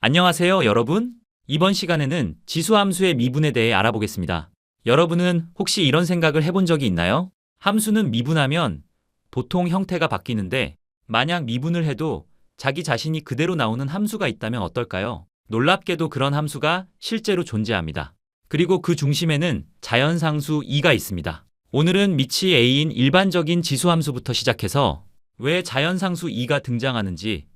안녕하세요, 여러분. 이번 시간에는 지수함수의 미분에 대해 알아보겠습니다. 여러분은 혹시 이런 생각을 해본 적이 있나요? 함수는 미분하면 보통 형태가 바뀌는데 만약 미분을 해도 자기 자신이 그대로 나오는 함수가 있다면 어떨까요? 놀랍게도 그런 함수가 실제로 존재합니다. 그리고 그 중심에는 자연상수 2가 있습니다. 오늘은 미치 a인 일반적인 지수함수부터 시작해서 왜 자연상수 2가 등장하는지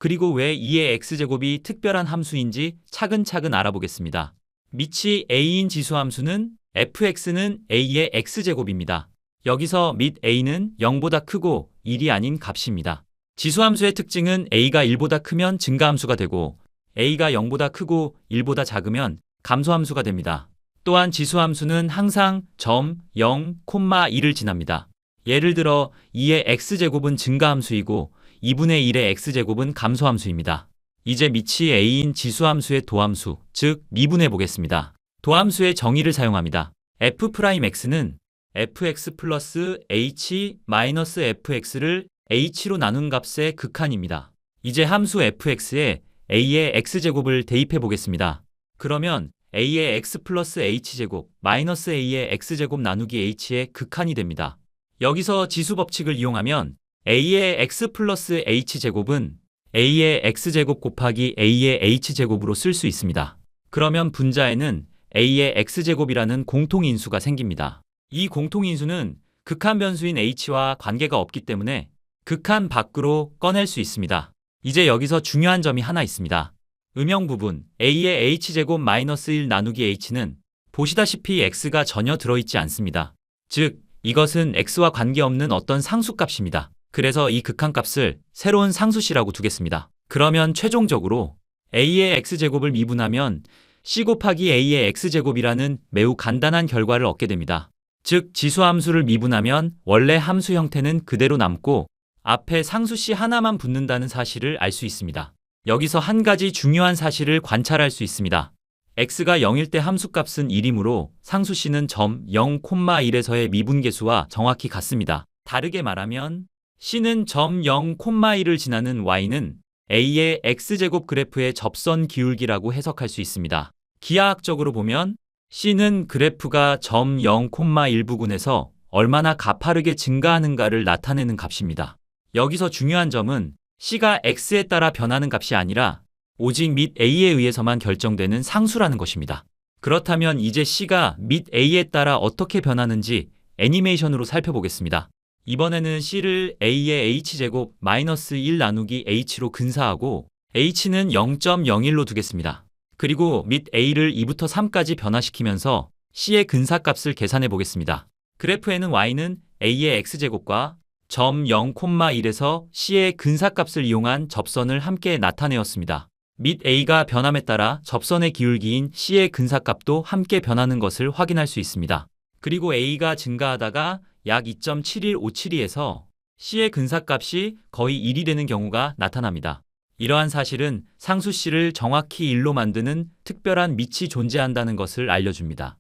그리고 왜 2의 x제곱이 특별한 함수인지 차근차근 알아보겠습니다. 미치 a인 지수함수는 fx는 a의 x제곱입니다. 여기서 및 a는 0보다 크고 1이 아닌 값입니다. 지수함수의 특징은 a가 1보다 크면 증가함수가 되고 a가 0보다 크고 1보다 작으면 감소함수가 됩니다. 또한 지수함수는 항상 점 0, 1을 지납니다. 예를 들어 2의 x제곱은 증가함수이고 2분의 1의 x제곱은 감소함수입니다. 이제 미치 a인 지수함수의 도함수, 즉 미분해 보겠습니다. 도함수의 정의를 사용합니다. f'x는 fx 플러스 h 마이너스 fx를 h로 나눈 값의 극한입니다. 이제 함수 fx에 a의 x제곱을 대입해 보겠습니다. 그러면 a의 x 플러스 h제곱 마이너스 a의 x제곱 나누기 h의 극한이 됩니다. 여기서 지수법칙을 이용하면 a의 x 플러스 h제곱은 a의 x제곱 곱하기 a의 h제곱으로 쓸 수 있습니다. 그러면 분자에는 a의 x제곱이라는 공통인수가 생깁니다. 이 공통인수는 극한 변수인 h와 관계가 없기 때문에 극한 밖으로 꺼낼 수 있습니다. 이제 여기서 중요한 점이 하나 있습니다. 음영 부분 a의 h제곱 마이너스 1 나누기 h는 보시다시피 x가 전혀 들어있지 않습니다. 즉, 이것은 x와 관계없는 어떤 상수값입니다. 그래서 이 극한값을 새로운 상수씨라고 두겠습니다. 그러면 최종적으로 a의 x제곱을 미분하면 c 곱하기 a의 x제곱이라는 매우 간단한 결과를 얻게 됩니다. 즉, 지수함수를 미분하면 원래 함수 형태는 그대로 남고 앞에 상수씨 하나만 붙는다는 사실을 알 수 있습니다. 여기서 한 가지 중요한 사실을 관찰할 수 있습니다. x가 0일 때 함수값은 1이므로 상수씨는 점 0, 1에서의 미분계수와 정확히 같습니다. 다르게 말하면 c는 점 0, 1을 지나는 y는 a의 x제곱 그래프의 접선 기울기라고 해석할 수 있습니다. 기하학적으로 보면 c는 그래프가 점 0, 1 부근에서 얼마나 가파르게 증가하는가를 나타내는 값입니다. 여기서 중요한 점은 c가 x에 따라 변하는 값이 아니라 오직 및 a에 의해서만 결정되는 상수라는 것입니다. 그렇다면 이제 c가 및 a에 따라 어떻게 변하는지 애니메이션으로 살펴보겠습니다. 이번에는 c를 a의 h제곱 마이너스 1 나누기 h로 근사하고 h는 0.01로 두겠습니다. 그리고 및 a를 2부터 3까지 변화시키면서 c의 근사값을 계산해 보겠습니다. 그래프에는 y는 a의 x제곱과 점 0,1에서 c의 근사값을 이용한 접선을 함께 나타내었습니다. 및 a가 변함에 따라 접선의 기울기인 c의 근사값도 함께 변하는 것을 확인할 수 있습니다. 그리고 a가 증가하다가 약 2.7157에서 c의 근사값이 거의 1이 되는 경우가 나타납니다. 이러한 사실은 상수 c를 정확히 1로 만드는 특별한 밑이 존재한다는 것을 알려줍니다.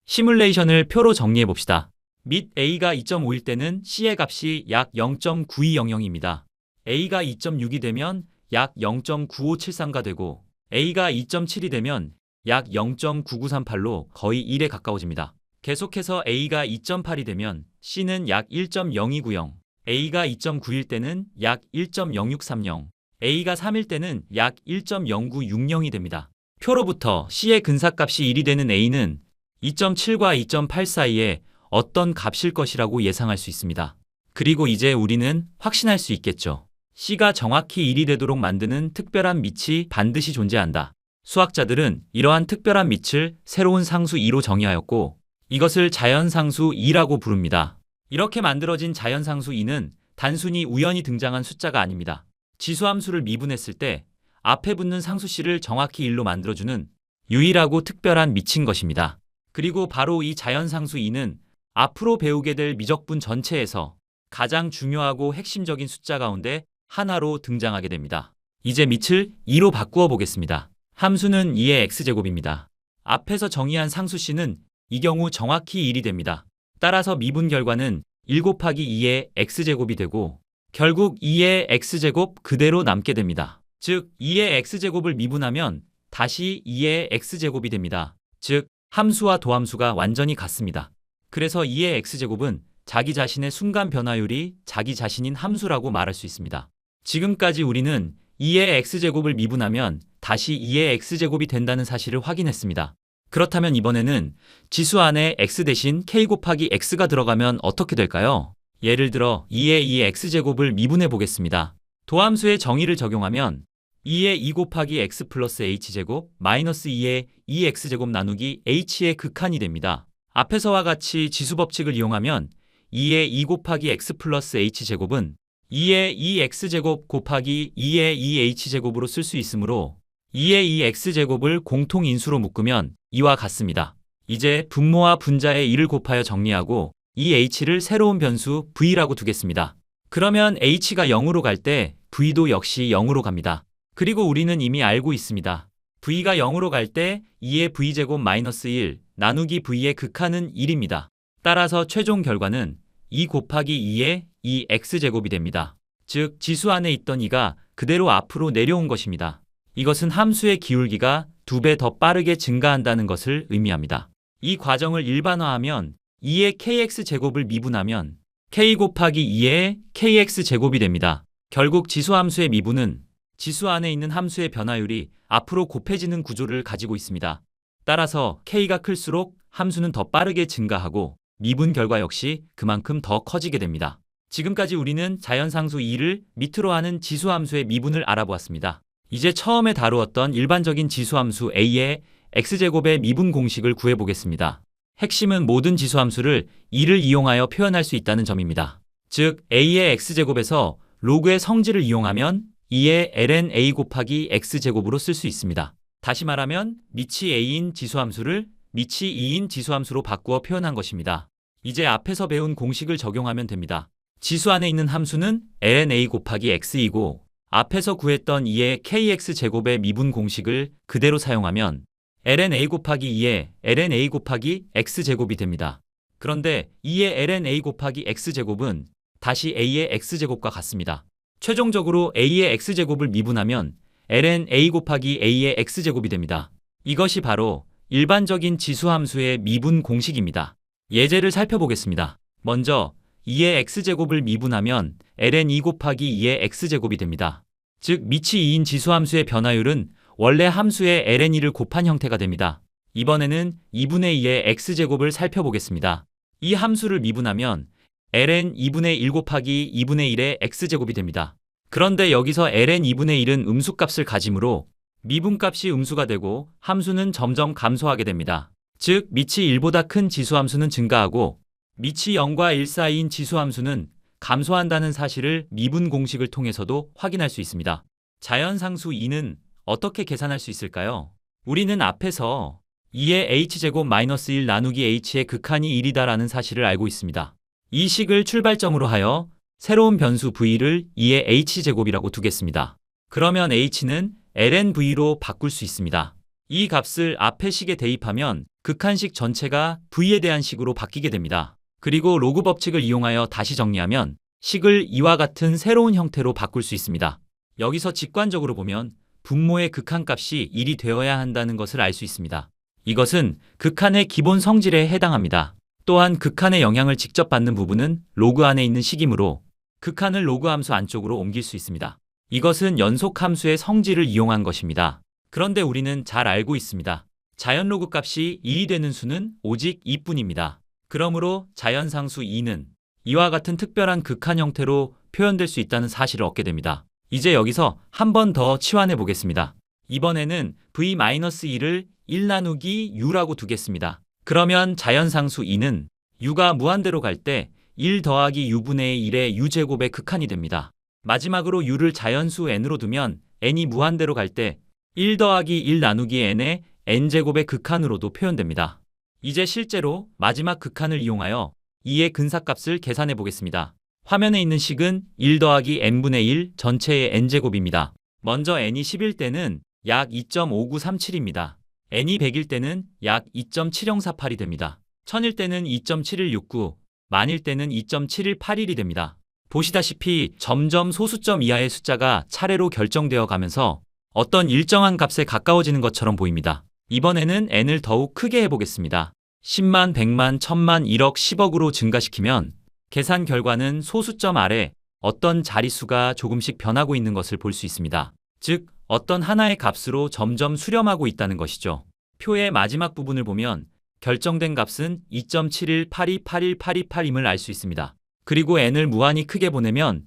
시뮬레이션을 표로 정리해 봅시다. 및 a가 2.5일 때는 c의 값이 약 0.9200입니다. a가 2.6이 되면 약 0.9573가 되고 a가 2.7이 되면 약 0.9938로 거의 1에 가까워집니다. 계속해서 a가 2.8이 되면 c는 약 1.0290, a가 2.9일 때는 약 1.0630, a가 3일 때는 약 1.0960이 됩니다. 표로부터 c의 근사값이 1이 되는 a는 2.7과 2.8 사이에 어떤 값일 것이라고 예상할 수 있습니다. 그리고 이제 우리는 확신할 수 있겠죠. c가 정확히 1이 되도록 만드는 특별한 밑이 반드시 존재한다. 수학자들은 이러한 특별한 밑을 새로운 상수 2로 정의하였고 이것을 자연상수 2라고 부릅니다. 이렇게 만들어진 자연상수 2는 단순히 우연히 등장한 숫자가 아닙니다. 지수함수를 미분했을 때 앞에 붙는 상수 c를 정확히 1로 만들어주는 유일하고 특별한 밑인 것입니다. 그리고 바로 이 자연상수 2는 앞으로 배우게 될 미적분 전체에서 가장 중요하고 핵심적인 숫자 가운데 하나로 등장하게 됩니다. 이제 밑을 2로 바꾸어 보겠습니다. 함수는 2의 x제곱입니다. 앞에서 정의한 상수 c는 이 경우 정확히 1이 됩니다. 따라서 미분 결과는 1 곱하기 2의 x제곱이 되고 결국 2의 x제곱 그대로 남게 됩니다. 즉 2의 x제곱을 미분하면 다시 2의 x제곱이 됩니다. 즉 함수와 도함수가 완전히 같습니다. 그래서 2의 x제곱은 자기 자신의 순간 변화율이 자기 자신인 함수라고 말할 수 있습니다. 지금까지 우리는 2의 x제곱을 미분하면 다시 2의 x제곱이 된다는 사실을 확인했습니다. 그렇다면 이번에는 지수 안에 x 대신 k 곱하기 x가 들어가면 어떻게 될까요? 예를 들어 2의 2x제곱을 미분해 보겠습니다. 도함수의 정의를 적용하면 2의 2 곱하기 x 플러스 h제곱 마이너스 2의 2x제곱 나누기 h의 극한이 됩니다. 앞에서와 같이 지수법칙을 이용하면 2의 2 곱하기 x 플러스 h제곱은 2의 2x제곱 곱하기 2의 2h제곱으로 쓸 수 있으므로 2의 2x제곱을 공통인수로 묶으면 이와 같습니다. 이제 분모와 분자의 2를 곱하여 정리하고 이 h를 새로운 변수 v라고 두겠습니다. 그러면 h가 0으로 갈 때 v도 역시 0으로 갑니다. 그리고 우리는 이미 알고 있습니다. v가 0으로 갈 때 2의 v제곱 마이너스 1 나누기 v의 극한은 1입니다. 따라서 최종 결과는 2 곱하기 2의 2x제곱이 됩니다. 즉 지수 안에 있던 2가 그대로 앞으로 내려온 것입니다. 이것은 함수의 기울기가 2배 더 빠르게 증가한다는 것을 의미합니다. 이 과정을 일반화하면 2의 kx제곱을 미분하면 k 곱하기 2의 kx제곱이 됩니다. 결국 지수함수의 미분은 지수 안에 있는 함수의 변화율이 앞으로 곱해지는 구조를 가지고 있습니다. 따라서 k가 클수록 함수는 더 빠르게 증가하고 미분 결과 역시 그만큼 더 커지게 됩니다. 지금까지 우리는 자연상수 2를 밑으로 하는 지수함수의 미분을 알아보았습니다. 이제 처음에 다루었던 일반적인 지수함수 a의 x제곱의 미분 공식을 구해보겠습니다. 핵심은 모든 지수함수를 2를 이용하여 표현할 수 있다는 점입니다. 즉 a의 x제곱에서 로그의 성질을 이용하면 2의 ln a 곱하기 x제곱으로 쓸 수 있습니다. 다시 말하면 밑이 a인 지수함수를 밑이 2인 지수함수로 바꾸어 표현한 것입니다. 이제 앞에서 배운 공식을 적용하면 됩니다. 지수 안에 있는 함수는 ln a 곱하기 x이고 앞에서 구했던 2의 kx제곱의 미분 공식을 그대로 사용하면 ln a 곱하기 2의 ln a 곱하기 x제곱이 됩니다. 그런데 2의 ln a 곱하기 x제곱은 다시 a의 x제곱과 같습니다. 최종적으로 a의 x제곱을 미분하면 ln a 곱하기 a의 x제곱이 됩니다. 이것이 바로 일반적인 지수함수의 미분 공식입니다. 예제를 살펴보겠습니다. 먼저 2의 x제곱을 미분하면 ln 2 곱하기 2의 x제곱이 됩니다. 즉 밑이 2인 지수함수의 변화율은 원래 함수의 ln 2를 곱한 형태가 됩니다. 이번에는 2분의 2의 x제곱을 살펴보겠습니다. 이 함수를 미분하면 ln 2분의 1 곱하기 2분의 1의 x제곱이 됩니다. 그런데 여기서 ln 2분의 1은 음수값을 가지므로 미분값이 음수가 되고 함수는 점점 감소하게 됩니다. 즉 밑이 1보다 큰 지수함수는 증가하고 밑이 0과 1 사이인 지수함수는 감소한다는 사실을 미분 공식을 통해서도 확인할 수 있습니다. 자연상수 2는 어떻게 계산할 수 있을까요? 우리는 앞에서 2의 h제곱 마이너스 1 나누기 h의 극한이 1이다라는 사실을 알고 있습니다. 이 식을 출발점으로 하여 새로운 변수 v를 2의 h제곱이라고 두겠습니다. 그러면 h는 ln v로 바꿀 수 있습니다. 이 값을 앞의 식에 대입하면 극한식 전체가 v에 대한 식으로 바뀌게 됩니다. 그리고 로그 법칙을 이용하여 다시 정리하면 식을 이와 같은 새로운 형태로 바꿀 수 있습니다. 여기서 직관적으로 보면 분모의 극한값이 1이 되어야 한다는 것을 알 수 있습니다. 이것은 극한의 기본 성질에 해당합니다. 또한 극한의 영향을 직접 받는 부분은 로그 안에 있는 식이므로 극한을 로그 함수 안쪽으로 옮길 수 있습니다. 이것은 연속함수의 성질을 이용한 것입니다. 그런데 우리는 잘 알고 있습니다. 자연 로그 값이 1이 되는 수는 오직 2뿐입니다. 그러므로 자연상수 2는 이와 같은 특별한 극한 형태로 표현될 수 있다는 사실을 얻게 됩니다. 이제 여기서 한 번 더 치환해 보겠습니다. 이번에는 v-2를 1 나누기 u라고 두겠습니다. 그러면 자연상수 2는 u가 무한대로 갈 때 1 더하기 u분의 1의 u제곱의 극한이 됩니다. 마지막으로 u를 자연수 n으로 두면 n이 무한대로 갈 때 1 더하기 1 나누기 n의 n제곱의 극한으로도 표현됩니다. 이제 실제로 마지막 극한을 이용하여 2의 근사값을 계산해 보겠습니다. 화면에 있는 식은 1 더하기 n분의 1 전체의 n제곱입니다. 먼저 n이 10일 때는 약 2.5937입니다. n이 100일 때는 약 2.7048이 됩니다. 1000일 때는 2.7169, 만일 때는 2.7181이 됩니다. 보시다시피 점점 소수점 이하의 숫자가 차례로 결정되어 가면서 어떤 일정한 값에 가까워지는 것처럼 보입니다. 이번에는 n을 더욱 크게 해보겠습니다. 10만, 100만, 1000만, 1억, 10억으로 증가시키면 계산 결과는 소수점 아래 어떤 자릿수가 조금씩 변하고 있는 것을 볼 수 있습니다. 즉, 어떤 하나의 값으로 점점 수렴하고 있다는 것이죠. 표의 마지막 부분을 보면 결정된 값은 2.7182818282임을 알 수 있습니다. 그리고 n을 무한히 크게 보내면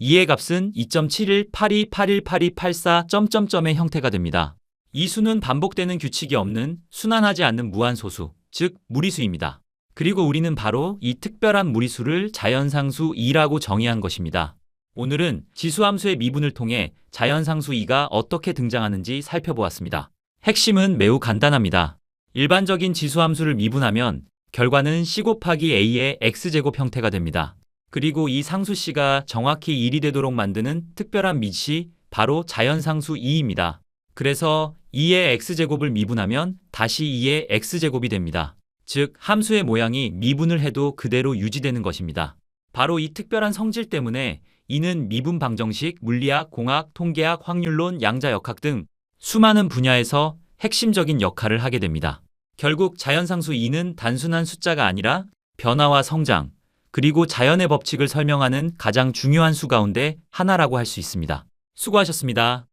2의 값은 2.7182818284 점점점의 형태가 됩니다. 이 수는 반복되는 규칙이 없는 순환하지 않는 무한소수, 즉 무리수입니다. 그리고 우리는 바로 이 특별한 무리수를 자연상수 2라고 정의한 것입니다. 오늘은 지수함수의 미분을 통해 자연상수 2가 어떻게 등장하는지 살펴보았습니다. 핵심은 매우 간단합니다. 일반적인 지수함수를 미분하면 결과는 c 곱하기 a의 x제곱 형태가 됩니다. 그리고 이 상수 c가 정확히 1이 되도록 만드는 특별한 밑이 바로 자연상수 2입니다. 그래서 2의 x제곱을 미분하면 다시 2의 x제곱이 됩니다. 즉, 함수의 모양이 미분을 해도 그대로 유지되는 것입니다. 바로 이 특별한 성질 때문에 이는 미분 방정식, 물리학, 공학, 통계학, 확률론, 양자역학 등 수많은 분야에서 핵심적인 역할을 하게 됩니다. 결국 자연상수 2는 단순한 숫자가 아니라 변화와 성장, 그리고 자연의 법칙을 설명하는 가장 중요한 수 가운데 하나라고 할 수 있습니다. 수고하셨습니다.